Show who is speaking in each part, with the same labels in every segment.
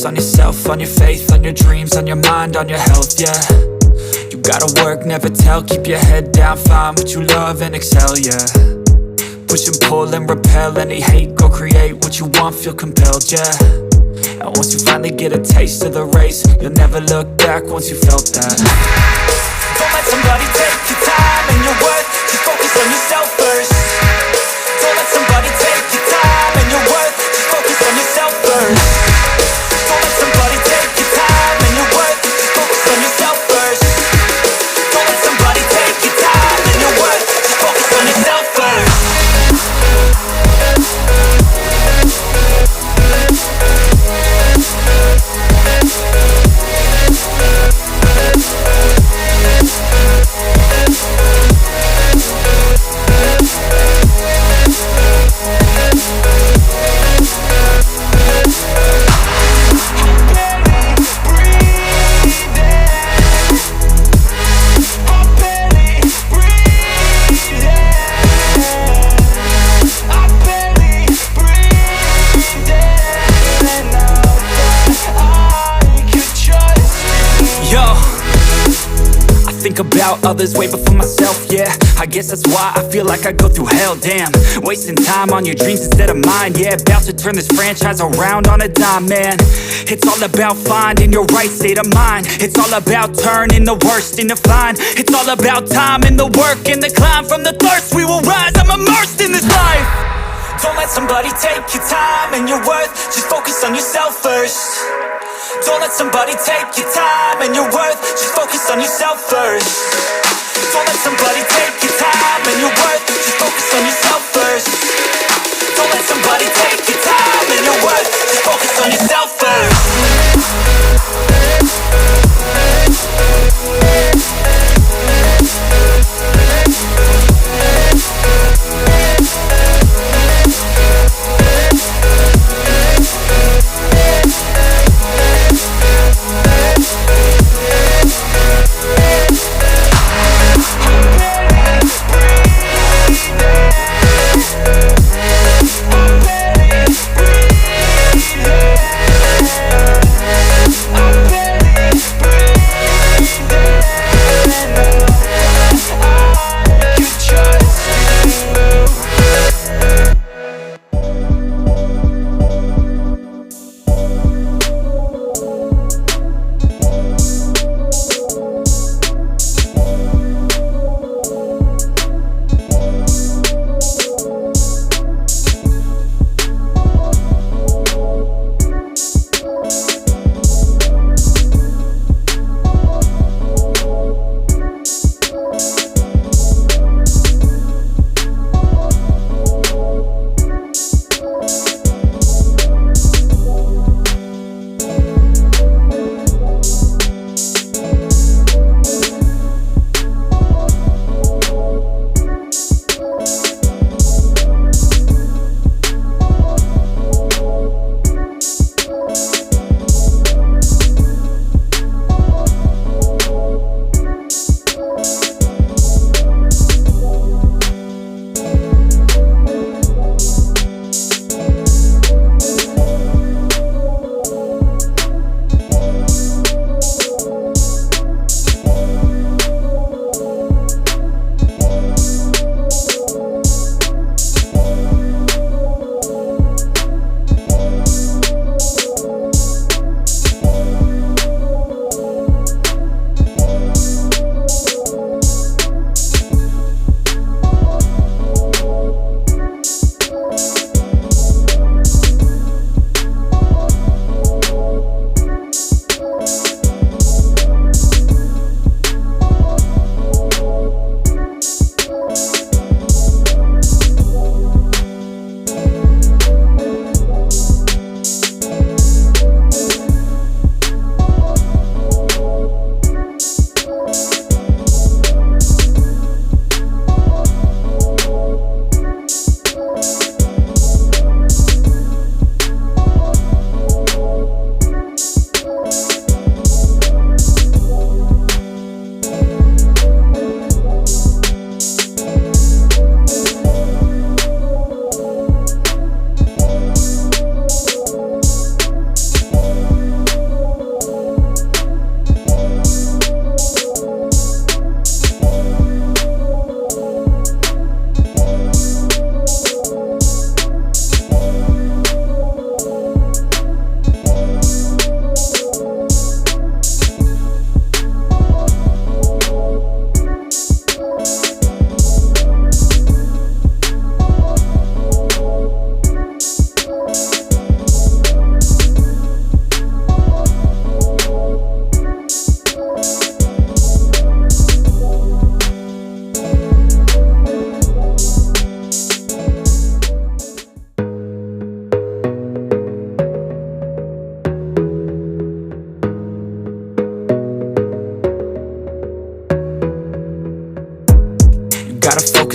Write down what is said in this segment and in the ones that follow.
Speaker 1: focus on yourself, on your faith, on your dreams, on your mind, on your health, yeah. You gotta work, never tell, keep your head down, find what you love and excel, yeah. Push and pull and repel any hate, go create what you want, feel compelled, yeah. And once you finally get a taste of the race, you'll never look back once you felt that. Don't let somebody take your time and your worth, just focus on yourself first. Don't let somebody take your time and your worth, just focus on yourself first. Don't let somebody take your time and your worth, just focus on yourself first. Don't let somebody take your time and your worth, just focus on yourself first. Think about others way before myself, yeah. I guess that's why I feel like I go through hell, damn. Wasting time on your dreams instead of mine, yeah. About to turn this franchise around on a dime, man. It's all about finding your right state of mind. It's all about turning the worst into fine. It's all about time and the work and the climb. From the thirst we will rise, I'm immersed in this life. Don't let somebody take your time and your worth, just focus on yourself first. Don't let somebody take your time and your worth, just focus on yourself first. Don't let somebody take your time and your worth, just focus on yourself first. Don't let somebody take your time and your worth, just focus on yourself first.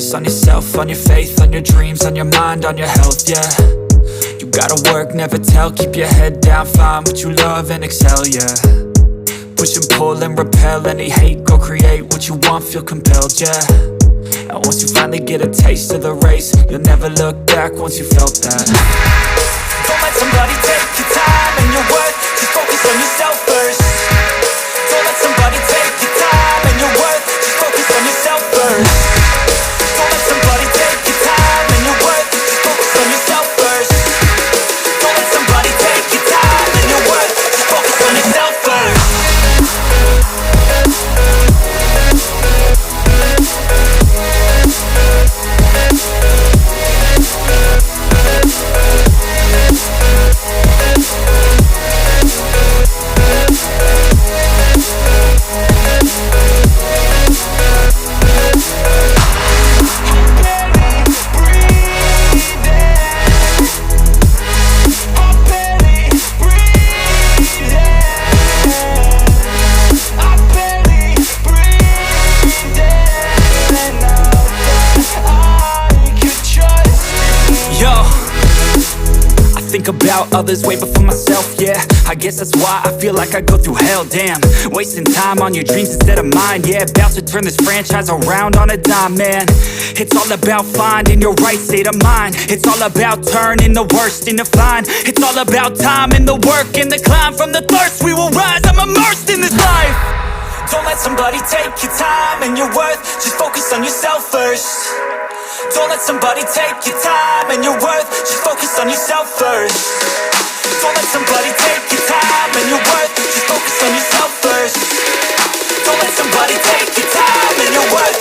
Speaker 1: focus on yourself, on your faith, on your dreams, on your mind, on your health, yeah. You gotta work, never tell, keep your head down, find what you love and excel, yeah. Push and pull and repel any hate, go create what you want, feel compelled, yeah. And once you finally get a taste of the race, you'll never look back once you felt that. Don't let somebody take your time and your worth, just focus on yourself first. Don't let somebody take your time and your worth, just focus on yourself first. Don't let somebody take your time and your worth, just focus on yourself first. Don't let somebody take your time and your worth, just focus on yourself first. Think about others way before myself, yeah. I guess that's why I feel like I go through hell, damn. Wasting time on your dreams instead of mine, yeah. About to turn this franchise around on a dime, man. It's all about finding your right state of mind. It's all about turning the worst into fine. It's all about time and the work and the climb. From the thirst we will rise, I'm immersed in this life. Don't let somebody take your time and your worth, just focus on yourself first. Don't let somebody take your time and your worth, just focus on yourself first. Don't let somebody take your time and your worth, just focus on yourself first. Don't let somebody take your time and your worth,